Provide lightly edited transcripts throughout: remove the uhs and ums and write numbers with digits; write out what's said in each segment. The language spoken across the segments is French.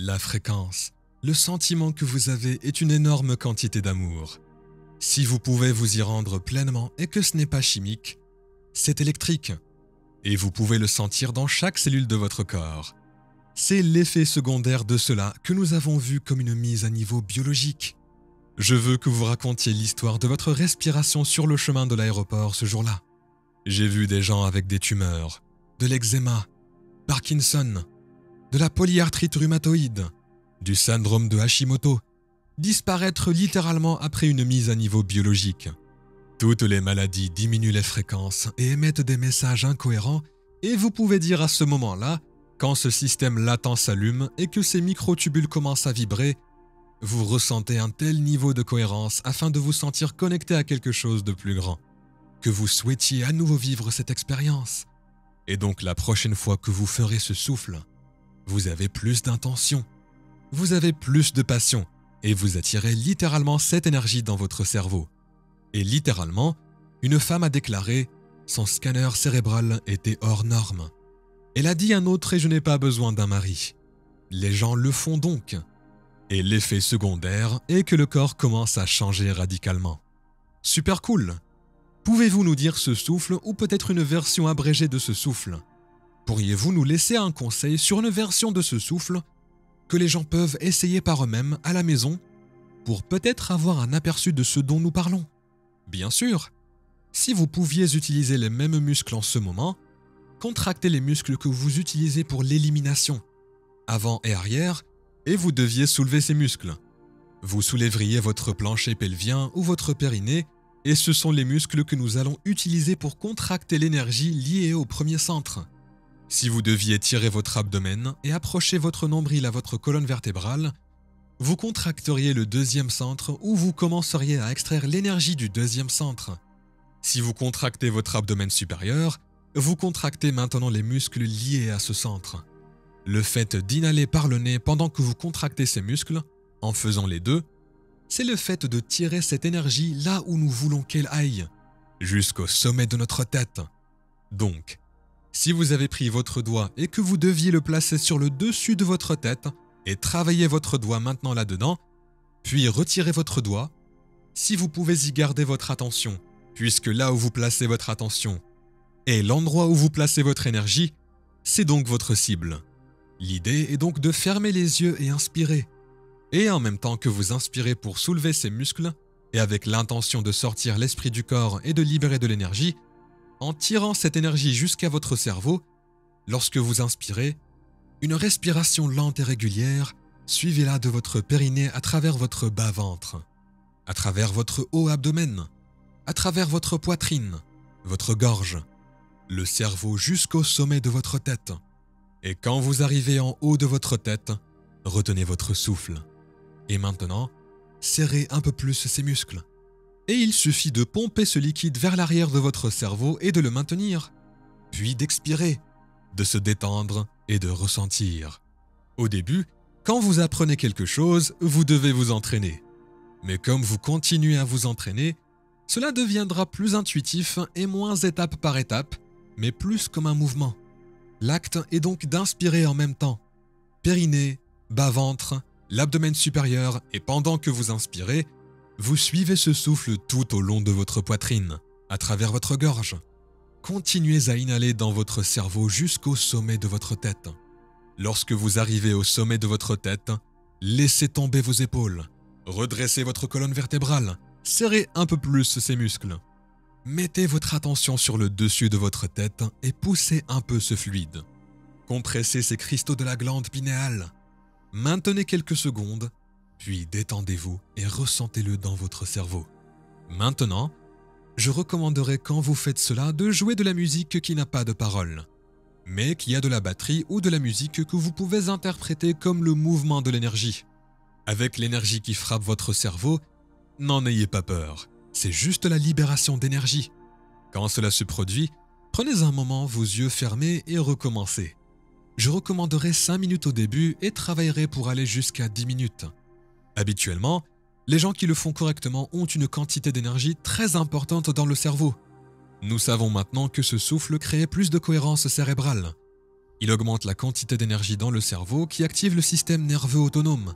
La fréquence, le sentiment que vous avez est une énorme quantité d'amour. Si vous pouvez vous y rendre pleinement et que ce n'est pas chimique, c'est électrique. Et vous pouvez le sentir dans chaque cellule de votre corps. C'est l'effet secondaire de cela que nous avons vu comme une mise à niveau biologique. Je veux que vous racontiez l'histoire de votre respiration sur le chemin de l'aéroport ce jour-là. J'ai vu des gens avec des tumeurs, de l'eczéma, Parkinson, de la polyarthrite rhumatoïde, du syndrome de Hashimoto, disparaître littéralement après une mise à niveau biologique. Toutes les maladies diminuent les fréquences et émettent des messages incohérents et vous pouvez dire à ce moment-là, quand ce système latent s'allume et que ces microtubules commencent à vibrer, vous ressentez un tel niveau de cohérence afin de vous sentir connecté à quelque chose de plus grand, que vous souhaitiez à nouveau vivre cette expérience. Et donc la prochaine fois que vous ferez ce souffle, vous avez plus d'intention, vous avez plus de passion et vous attirez littéralement cette énergie dans votre cerveau. Et littéralement, une femme a déclaré « son scanner cérébral était hors norme ». Elle a dit un autre et je n'ai pas besoin d'un mari. Les gens le font donc. Et l'effet secondaire est que le corps commence à changer radicalement. Super cool! Pouvez-vous nous dire ce souffle ou peut-être une version abrégée de ce souffle? Pourriez-vous nous laisser un conseil sur une version de ce souffle que les gens peuvent essayer par eux-mêmes à la maison pour peut-être avoir un aperçu de ce dont nous parlons? Bien sûr, si vous pouviez utiliser les mêmes muscles en ce moment, contractez les muscles que vous utilisez pour l'élimination, avant et arrière, et vous deviez soulever ces muscles. Vous soulèveriez votre plancher pelvien ou votre périnée, et ce sont les muscles que nous allons utiliser pour contracter l'énergie liée au premier centre. Si vous deviez tirer votre abdomen et approcher votre nombril à votre colonne vertébrale, vous contracteriez le deuxième centre ou vous commenceriez à extraire l'énergie du deuxième centre. Si vous contractez votre abdomen supérieur, vous contractez maintenant les muscles liés à ce centre. Le fait d'inhaler par le nez pendant que vous contractez ces muscles, en faisant les deux, c'est le fait de tirer cette énergie là où nous voulons qu'elle aille, jusqu'au sommet de notre tête. Donc, si vous avez pris votre doigt et que vous deviez le placer sur le dessus de votre tête et travailler votre doigt maintenant là-dedans, puis retirez votre doigt, si vous pouvez y garder votre attention, puisque là où vous placez votre attention et l'endroit où vous placez votre énergie, c'est donc votre cible. L'idée est donc de fermer les yeux et inspirer. Et en même temps que vous inspirez pour soulever ces muscles, et avec l'intention de sortir l'esprit du corps et de libérer de l'énergie, en tirant cette énergie jusqu'à votre cerveau, lorsque vous inspirez, une respiration lente et régulière, suivez-la de votre périnée à travers votre bas-ventre, à travers votre haut abdomen, à travers votre poitrine, votre gorge, le cerveau jusqu'au sommet de votre tête. Et quand vous arrivez en haut de votre tête, retenez votre souffle. Et maintenant, serrez un peu plus ces muscles. Et il suffit de pomper ce liquide vers l'arrière de votre cerveau et de le maintenir. Puis d'expirer, de se détendre et de ressentir. Au début, quand vous apprenez quelque chose, vous devez vous entraîner. Mais comme vous continuez à vous entraîner, cela deviendra plus intuitif et moins étape par étape, mais plus comme un mouvement. L'acte est donc d'inspirer en même temps. Périnée, bas-ventre, l'abdomen supérieur et pendant que vous inspirez, vous suivez ce souffle tout au long de votre poitrine, à travers votre gorge. Continuez à inhaler dans votre cerveau jusqu'au sommet de votre tête. Lorsque vous arrivez au sommet de votre tête, laissez tomber vos épaules, redressez votre colonne vertébrale, serrez un peu plus ces muscles. Mettez votre attention sur le dessus de votre tête et poussez un peu ce fluide. Compressez ces cristaux de la glande pinéale. Maintenez quelques secondes, puis détendez-vous et ressentez-le dans votre cerveau. Maintenant, je recommanderais quand vous faites cela de jouer de la musique qui n'a pas de paroles, mais qui a de la batterie ou de la musique que vous pouvez interpréter comme le mouvement de l'énergie. Avec l'énergie qui frappe votre cerveau, n'en ayez pas peur. C'est juste la libération d'énergie. Quand cela se produit, prenez un moment vos yeux fermés et recommencez. Je recommanderais 5 minutes au début et travaillerai pour aller jusqu'à 10 minutes. Habituellement, les gens qui le font correctement ont une quantité d'énergie très importante dans le cerveau. Nous savons maintenant que ce souffle crée plus de cohérence cérébrale. Il augmente la quantité d'énergie dans le cerveau qui active le système nerveux autonome.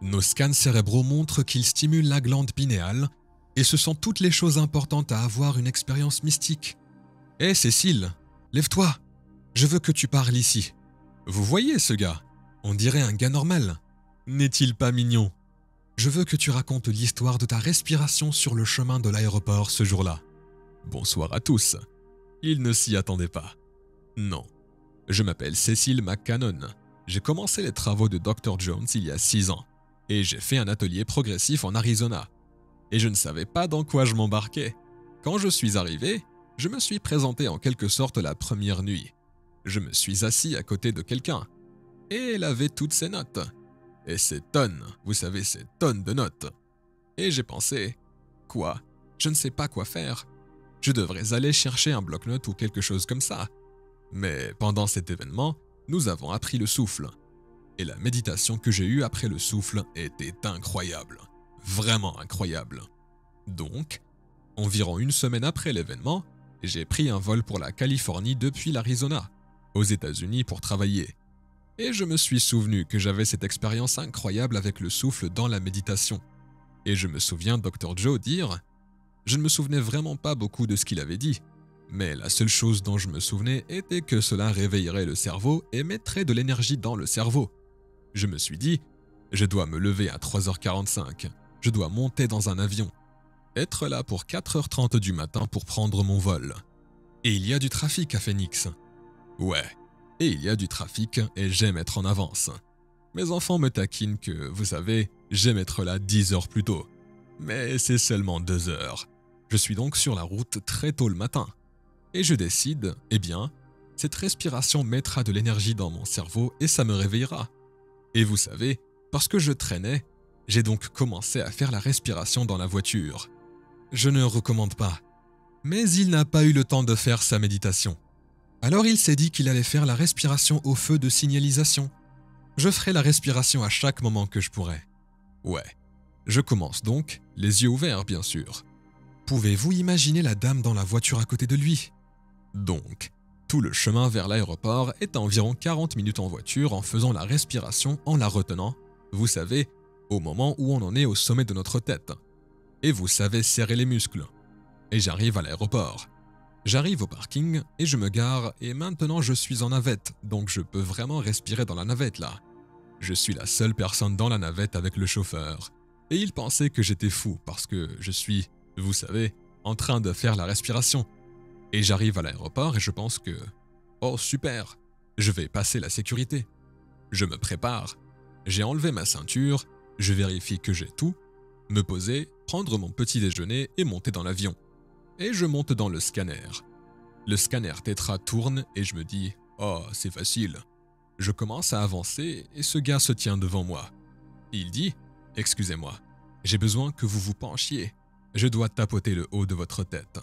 Nos scans cérébraux montrent qu'il stimule la glande pinéale et ce sont toutes les choses importantes à avoir une expérience mystique. Hé Cécile, lève-toi, je veux que tu parles ici. Vous voyez ce gars? On dirait un gars normal. N'est-il pas mignon? Je veux que tu racontes l'histoire de ta respiration sur le chemin de l'aéroport ce jour-là. Bonsoir à tous. Il ne s'y attendait pas. Non. Je m'appelle Cécile McCannon. J'ai commencé les travaux de Dr. Jones il y a 6 ans. Et j'ai fait un atelier progressif en Arizona. Et je ne savais pas dans quoi je m'embarquais. Quand je suis arrivé, je me suis présenté en quelque sorte la première nuit. Je me suis assis à côté de quelqu'un. Et elle avait toutes ses notes. Et ces tonnes, vous savez, ces tonnes de notes. Et j'ai pensé, quoi? Je ne sais pas quoi faire. Je devrais aller chercher un bloc-notes ou quelque chose comme ça. Mais pendant cet événement, nous avons appris le souffle. Et la méditation que j'ai eue après le souffle était incroyable. Vraiment incroyable. Donc, environ 1 semaine après l'événement, j'ai pris un vol pour la Californie depuis l'Arizona, aux États-Unis pour travailler. Et je me suis souvenu que j'avais cette expérience incroyable avec le souffle dans la méditation. Et je me souviens Dr. Joe dire « Je ne me souvenais vraiment pas beaucoup de ce qu'il avait dit, mais la seule chose dont je me souvenais était que cela réveillerait le cerveau et mettrait de l'énergie dans le cerveau. » Je me suis dit « Je dois me lever à 3h45, je dois monter dans un avion, être là pour 4h30 du matin pour prendre mon vol. Et il y a du trafic à Phoenix. Ouais. Et il y a du trafic et j'aime être en avance. Mes enfants me taquinent que, vous savez, j'aime être là 10 heures plus tôt. Mais c'est seulement 2 heures. Je suis donc sur la route très tôt le matin. Et je décide, eh bien, cette respiration mettra de l'énergie dans mon cerveau et ça me réveillera. Et vous savez, parce que je traînais, j'ai donc commencé à faire la respiration dans la voiture. Je ne recommande pas. Mais il n'a pas eu le temps de faire sa méditation. Alors il s'est dit qu'il allait faire la respiration au feu de signalisation. Je ferai la respiration à chaque moment que je pourrai. Ouais, je commence donc, les yeux ouverts bien sûr. Pouvez-vous imaginer la dame dans la voiture à côté de lui? Donc, tout le chemin vers l'aéroport est à environ 40 minutes en voiture en faisant la respiration en la retenant, vous savez, au moment où on en est au sommet de notre tête. Et vous savez serrer les muscles. Et j'arrive à l'aéroport. J'arrive au parking et je me gare et maintenant je suis en navette, donc je peux vraiment respirer dans la navette là. Je suis la seule personne dans la navette avec le chauffeur. Et il pensait que j'étais fou parce que je suis, vous savez, en train de faire la respiration. Et j'arrive à l'aéroport et je pense que, oh super, je vais passer la sécurité. Je me prépare, j'ai enlevé ma ceinture, je vérifie que j'ai tout, me poser, prendre mon petit déjeuner et monter dans l'avion. Et je monte dans le scanner. Le scanner tétra tourne et je me dis « Oh, c'est facile ». Je commence à avancer et ce gars se tient devant moi. Il dit « Excusez-moi, j'ai besoin que vous vous penchiez. Je dois tapoter le haut de votre tête. »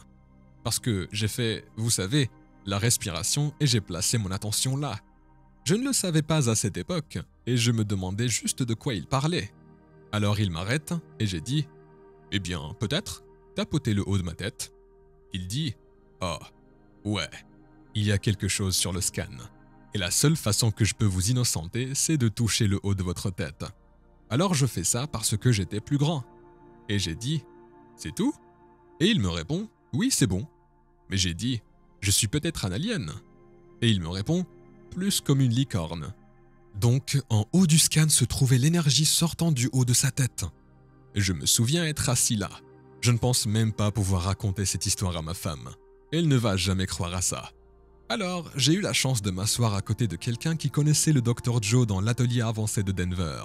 Parce que j'ai fait, vous savez, la respiration et j'ai placé mon attention là. Je ne le savais pas à cette époque et je me demandais juste de quoi il parlait. Alors il m'arrête et j'ai dit « Eh bien, peut-être, tapoter le haut de ma tête. » Il dit « Oh, ouais, il y a quelque chose sur le scan. Et la seule façon que je peux vous innocenter, c'est de toucher le haut de votre tête. » Alors je fais ça parce que j'étais plus grand. Et j'ai dit « C'est tout ?» Et il me répond « Oui, c'est bon. » Mais j'ai dit « Je suis peut-être un alien. » Et il me répond « Plus comme une licorne. » Donc, en haut du scan se trouvait l'énergie sortant du haut de sa tête. Je me souviens être assis là. Je ne pense même pas pouvoir raconter cette histoire à ma femme. Elle ne va jamais croire à ça. Alors, j'ai eu la chance de m'asseoir à côté de quelqu'un qui connaissait le Dr. Joe dans l'atelier avancé de Denver.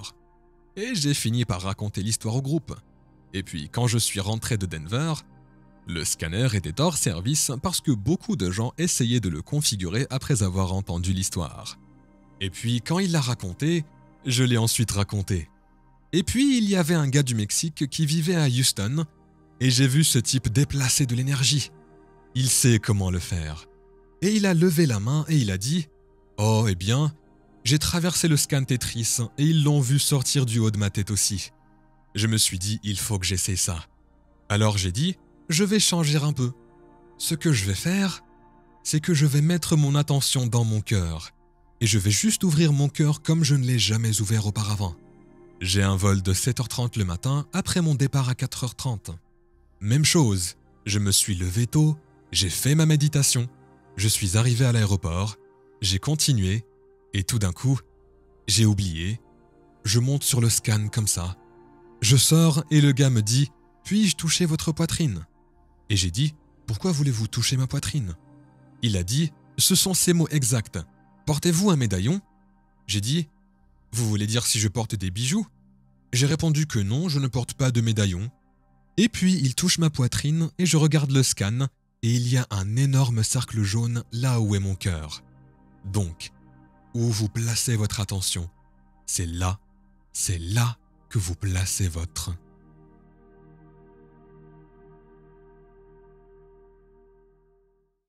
Et j'ai fini par raconter l'histoire au groupe. Et puis, quand je suis rentré de Denver, le scanner était hors service parce que beaucoup de gens essayaient de le configurer après avoir entendu l'histoire. Et puis, quand il l'a raconté, je l'ai ensuite raconté. Et puis, il y avait un gars du Mexique qui vivait à Houston, et j'ai vu ce type déplacer de l'énergie. Il sait comment le faire. Et il a levé la main et il a dit « Oh, eh bien, j'ai traversé le scan Tetris et ils l'ont vu sortir du haut de ma tête aussi. » Je me suis dit « Il faut que j'essaie ça. » Alors j'ai dit « Je vais changer un peu. » Ce que je vais faire, c'est que je vais mettre mon attention dans mon cœur. Et je vais me dire « Oh, et je vais juste ouvrir mon cœur comme je ne l'ai jamais ouvert auparavant. J'ai un vol de 7h30 le matin après mon départ à 4h30. Même chose, je me suis levé tôt, j'ai fait ma méditation, je suis arrivé à l'aéroport, j'ai continué, et tout d'un coup, j'ai oublié. Je monte sur le scan comme ça. Je sors et le gars me dit « Puis-je toucher votre poitrine ?» Et j'ai dit « Pourquoi voulez-vous toucher ma poitrine ?» Il a dit « Ce sont ces mots exacts. Portez-vous un médaillon ?» J'ai dit « Vous voulez dire si je porte des bijoux ?» J'ai répondu que non, je ne porte pas de médaillon. Et puis il touche ma poitrine et je regarde le scan et il y a un énorme cercle jaune là où est mon cœur. Donc, où vous placez votre attention, c'est là que vous placez votre